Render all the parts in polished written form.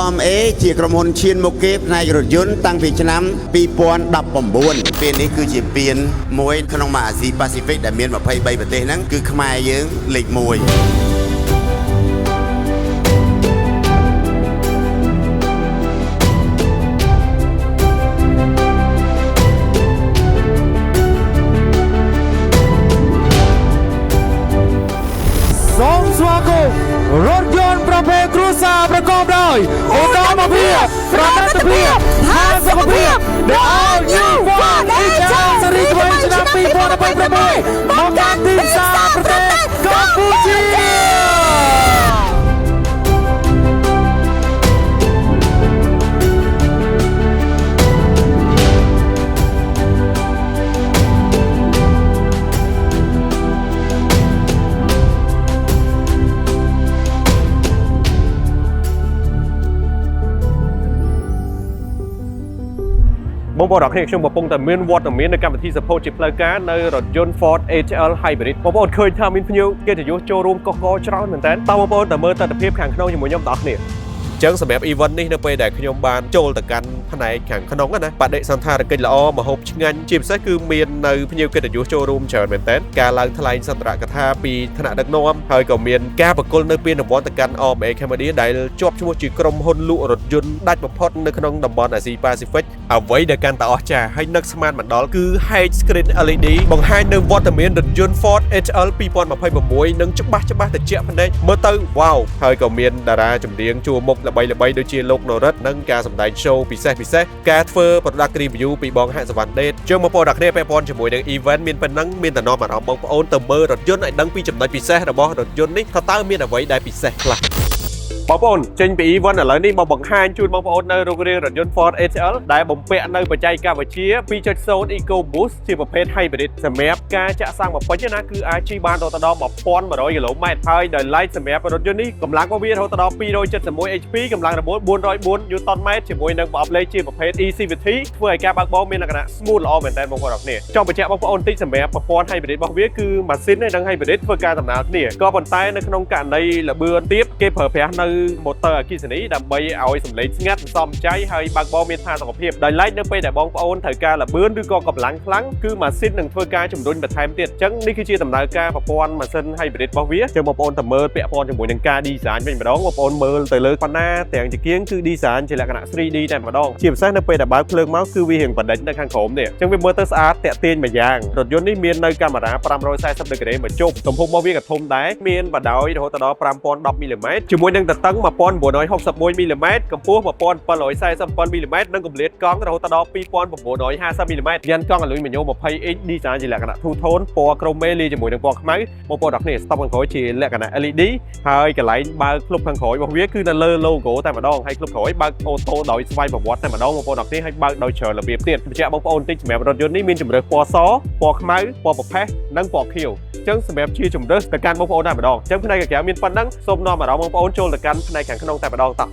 OMA ជាក្រុមហ៊ុនឈានមុខគេផ្នែករថយន្តតាំងពីឆ្នាំ2019ពេលនេះគឺជាពានមួយក្នុងមហាអាស៊ីប៉ាស៊ីហ្វិកដែលមាន23ប្រទេសហ្នឹងគឺខ្មែរយើងលេខ1รถยนต์ประเภทครูซาประกอบด้วยอุตสาหกรรมประดับเพียบภาษาเพียบ The All New Ford Edge สรีทวีชนะปีพอไปประเภทมองการทีมซาประเทศกัมพูชีបងប្អូនអ្នកខ្ញុំកំពុងតែមានវត្តមាននៅកម្មវិធី support ជាផ្លូវការនៅរថយន្ត Ford HL Hybrid បងប្អូនឃើញថាមានភ្ញៀវកិត្តិយសចូលរួមកកកច្រើនមែនតើតើបងប្អូនតែមើលទស្សនវិជ្ជាខាងក្នុងជាមួយខ្ញុំបងប្អូនចឹងសម្រាប់ event នេះនៅពេលដែលខ្ញុំបានចូលទៅកាន់ផ្នែកខាងក្នុងណាបដិសណ្ឋារកិច្ចល្អម្ហូបឆ្ងាញ់ជាពិសេសគឺមាននៅភ្ញៀវកិត្តិយសចូលរួមច្រើនមែនតើការឡើងថ្លែងសន្ទរកថាពីថ្នាក់ដឹកនាំហើយក៏មានការប្រគល់នៅពានរង្វាន់ទៅកាន់ OMA Cambodia ដែលជាប់ឈ្មោះជាក្រុមហ៊ុនលក់រថយន្តដាច់បំផុតនៅក្នុងតំបន់អាស៊ីប៉ាស៊ីហ្វិកអ្វីដែលកាន់តែអស្ចារ្យហើយនឹកស្មានមិនដល់គឺ Head Screen LED បង្ហាញនៅវត្តមានរថយន្ត Ford HL 2026នឹងច្បាស់ត្រជាក់ភ្នែកមើលទៅវ៉ាវហើយក៏មានតារាចម្រៀងជួរមុខល្បីៗដូចជាលោកនរិទ្ធនិងការសម្ដែង show ពិសេសការធ្វើ product review ពីបងហាក់សវណ្ណដេតជាងបងប្អូនអ្នកគ្នាពាក់ព័ន្ធជាមួយនឹង event មានប៉ុណ្ណឹងមានតំណអារម្មណ៍បងប្អូនទៅមើលរថយន្តឲ្យដឹងពីចំណុចពិសេសរបស់រថយន្តនេះថាតើមានអ្វីដែលពិសេសខ្លះបងប្អូនចេញពី event ឥឡូវនេះមកបង្ហាញជូនបងប្អូននៅរូបរាងរថយន្ត Ford HL ដែលបំពាក់នៅបច្ចេកវិទ្យា 2.0 Eco Boost ជាប្រភេទ Hybrid សម្រាប់ការចាក់សាំងបំពេញណាគឺអាចជិះបានរហូតដល់ 1100 គីឡូម៉ែត្រហើយដោយឡែកសម្រាប់រថយន្តនេះកម្លាំងរបស់វារហូតដល់ 271 HP កម្លាំងរមុល 404 Newton-m ជាមួយនឹងប្រអប់លេខជាប្រភេទ ECVT ធ្វើឲ្យការបើកបរមានលក្ខណៈ smooth ល្អមែនទែនបងប្អូនអរគ្នាចង់បញ្ជាក់បងប្អូនតិចសម្រាប់ប្រព័ន្ធ Hybrid របស់វាគឺម៉ាស៊ីននិង Hybrid ធ្វើការដំណើរគ្នាក៏ប៉ុន្តែនៅក្នុងករណីល្បឿនទាបគេប្រើប្រាស់នៅmotor អគ្គិសនីដើម្បីឲ្យសម្លេងស្ងាត់សមចៃហើយបើកបរមានផាសុកភាពដោយឡែកនៅពេលដែលបងប្អូនត្រូវការល្បឿនឬក៏កម្លាំងខ្លាំងគឺម៉ាស៊ីននឹងធ្វើការជំរុញបន្ថែមទៀតអញ្ចឹងនេះគឺជាដំណើរការប្រព័ន្ធម៉ាស៊ីន Hybrid របស់វាចឹងបងប្អូនទៅមើលពាក់ព័ន្ធជាមួយនឹងការ design វិញម្ដងបងប្អូនមើលទៅលើប៉ុណ្ណាទាំងជាគៀងគឺ design ជាលក្ខណៈ 3D តែម្ដងជាពិសេសនៅពេលដែលបើកភ្លើងមកគឺវារៀងបណ្ឌិតនៅខាងក្រោមនេះអញ្ចឹងវាមើលទៅស្អាតតាក់ទាញមួយយ៉ាងរថយន្តនេះមាននៅកាមេរ៉ា540ដឺក្រេបញ្ចុះទំហំរបស់វាក៏ធំដែរមានបណ្ដោយរហូតដល់ 5010 មីលីម៉ែត្រជាមួយនឹងទទឹង 1961 មីលីម៉ែត្រកម្ពស់ 1747 មីលីម៉ែត្រនិងកម្រិតកង់រហូតដល់ 2950 មីលីម៉ែត្រយ៉ានកង់អលុយមីញ៉ូ 20 inch design ជាលក្ខណៈ two tone ពណ៌ក្រមេលាយជាមួយនឹងពណ៌ខ្មៅបងប្អូនអ្នកគ្នា stop ខាងក្រោយជាលក្ខណៈ LED ហើយកន្លែងបើកក្លុបខាងក្រោយរបស់វាគឺនៅលើ logo តែម្ដងហើយក្លុបក្រោយបើកអូតូដោយស្វ័យប្រវត្តិតែម្ដងបងប្អូនអ្នកគ្នាហើយបើកដោយច្រើនរបៀបទៀតបញ្ជាក់បងប្អូនតិចសម្រាប់រថយន្តនេះមានជម្រើសពណ៌សពណ៌ខ្មៅពណ៌ប្រផេះនិងពណ៌ខៀវអញ្ចឹងសម្រាប់ជាជម្រើសទៅកាន់បងប្អូនតែម្ដងអញ្ចឹងផ្នែកក្រៅមានប៉ុណ្ណឹងសូមនាំអារម្មណ៍បងប្អូនចូលទៅកាន់ផ្នែកខាងក្នុងតែម្ដងតោះ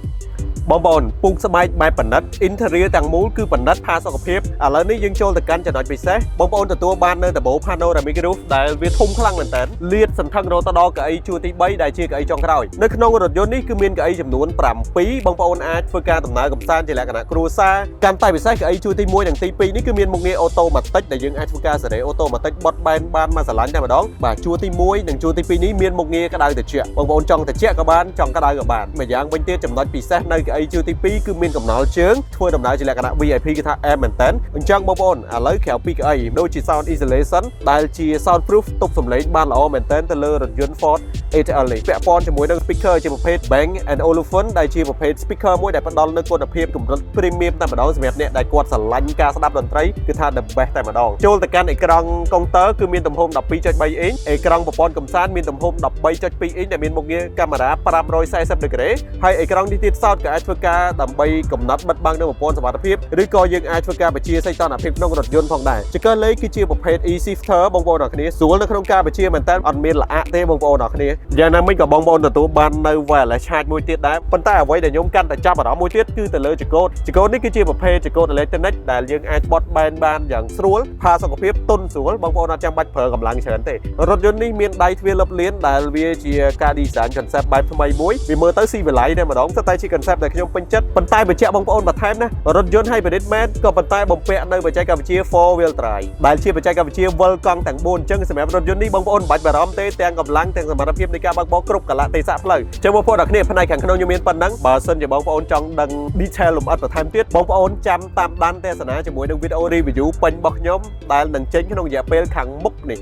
បងប្អូនពូកស្បែកបែបប៉និត interior ទាំងមូលគឺប៉និតផាសុកភាពឥឡូវនេះយើងចូលទៅកាន់ចំណុចពិសេសបងប្អូនទទួលបាននៅដំបូល panoramic roof ដែលវាធំខ្លាំងមែនតើលាតសន្ធឹងរហូតដល់កៅអីជួរទី3ដែលជាកៅអីចុងក្រោយនៅក្នុងរថយន្តនេះគឺមានកៅអីចំនួន7បងប្អូនអាចធ្វើការដំណើរកម្សាន្តជាលក្ខណៈគ្រួសារកាន់តែពិសេសកៅអីជួរទី1និងទី2នេះគឺមានមុខងារអូតូម៉ាទិកដែលយើងអាចធ្វើការសេរីអូតូម៉ាទិកបត់បែនបានមកស្រឡាញ់តែម្ដងបាទជួរទី1និងជួរទី2នេះមានមុខងារក្តៅត្រជាក់បងប្អូនចង់ត្រជាក់ក៏បានចង់ក្តៅក៏បានម្យ៉ាងវិញទៀតចំណុចពិសេសនៅកៅអីជួរទី2គឺមានកំណល់ជើងធ្វើដំណើរជាលក្ខណៈ VIP គឺថា air មែនតើអញ្ចឹងបងប្អូនឥឡូវក្រៅពីកៅអីដូចជា sound isolation ដែលជា sound proof ទប់សំឡេងបានល្អមែនតើទៅលើរថយន្ត Ford HL នេះពាក់ព័ន្ធជាមួយនឹង speaker ជាប្រភេទ Bang & Olufsen ដែលជាប្រភេទ speaker មួយដែលផ្ដល់នូវគុណភាពកម្រិត premium តែម្ដងសម្រាប់អ្នកដែលគាត់ស្រឡាញ់ការស្ដាប់តន្ត្រីគឺថា the best តែម្ដងចូលទៅកាន់អេក្រង់កុងទ័រគឺមានទំហំ 12.3 inch អេក្រង់ប្រព័ន្ធកម្សាន្តមានទំហំ 13.2 inch ដែលមានមុខងារកាមេរ៉ា540ដឺក្រេហើយអេក្រង់នេះទៀតសោតក៏អាចធ្វើការដើម្បីកំណត់បិទបាំងនៅប្រព័ន្ធសុវត្ថិភាពឬក៏យើងអាចធ្វើការបញ្ជាសីតុណ្ហភាពក្នុងរថយន្តផងដែរចង្កឹះលេខគឺជាប្រភេទ e-shifter បងប្អូនអរគ្នាស្រួលនៅក្នុងការបញ្ជាមែនតើអត់មានលអាក់ទេបងប្អូនអរគ្នាយ៉ាងណាមិញក៏បងប្អូនទទួលបាននៅ wireless charge មួយទៀតដែរប៉ុន្តែអ្វីដែលខ្ញុំកាន់តែចាប់អារម្មណ៍មួយទៀតគឺទៅលើចង្កូតនេះគឺជាប្រភេទចង្កូតអេឡិចត្រូនិកដែលយើងអាចបត់បែនបានយ៉ាងស្រួលផាសុកភាពទន់ស្រួលបងប្អូនអត់ចាំបាច់ប្រើកម្លាំងច្រើនទេរថយន្តនេះមានដៃទ្វារលឹបលៀនដែលវាជាការ design concept បែបថ្មីមួយវាមើលទៅស៊ីវិល័យតែម្ដងតែជា concept ដែល ខ្ញុំពេញចិត្តប៉ុន្តែបញ្ជាក់បងប្អូនបន្ថែមណារថយន្ត Hybrid មែនក៏ប៉ុន្តែបំពាក់នៅបច្ចេកវិទ្យា 4 wheel drive ដែលជាបច្ចេកវិទ្យាវិលកង់ទាំង4អញ្ចឹងសម្រាប់រថយន្តនេះបងប្អូនមិនបាច់បារម្ភទេទាំងកម្លាំងទាំងសមត្ថភាពនៃការបើកបរគ្រប់កលៈទេសៈផ្លូវចឹងបងប្អូនអ្នកគ្នាផ្នែកខាងក្នុងខ្ញុំមានប៉ុណ្ណឹងបើសិនជាបងប្អូនចង់ដឹង detail លម្អិតបន្ថែមទៀតបងប្អូនចាំតាមដានទេសនាជាមួយនឹងវីដេអូ review ពេញរបស់ខ្ញុំដែលនឹងចេញក្នុងរយៈពេលខាងមុខនេះ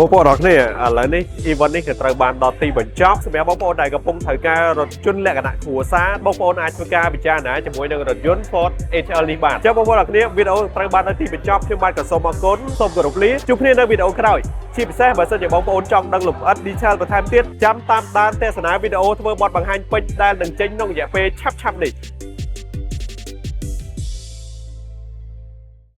បងប្អូនអរគ្នាឥឡូវនេះ event នេះគឺត្រូវបានដល់ទីបញ្ចប់សម្រាប់បងប្អូនដែលកំពុងត្រូវការរថយន្តលក្ខណៈគ្រួសារបងប្អូនអាចធ្វើការពិចារណាជាមួយនឹងរថយន្ត Ford HL នេះបានចឹងបងប្អូនអរគ្នាវីដេអូត្រូវបានដល់ទីបញ្ចប់ខ្ញុំបាទក៏សូមអរគុណសូមគោរពលាជួបគ្នានៅវីដេអូក្រោយជាពិសេសបើសិនជាបងប្អូនចង់ដឹងលម្អិត detail បន្ថែមទៀតចាំតាមដានទេសនាវីដេអូធ្វើបទបង្ហាញពេញដែលនឹងចេញក្នុងរយៈពេលឆាប់ៗនេះ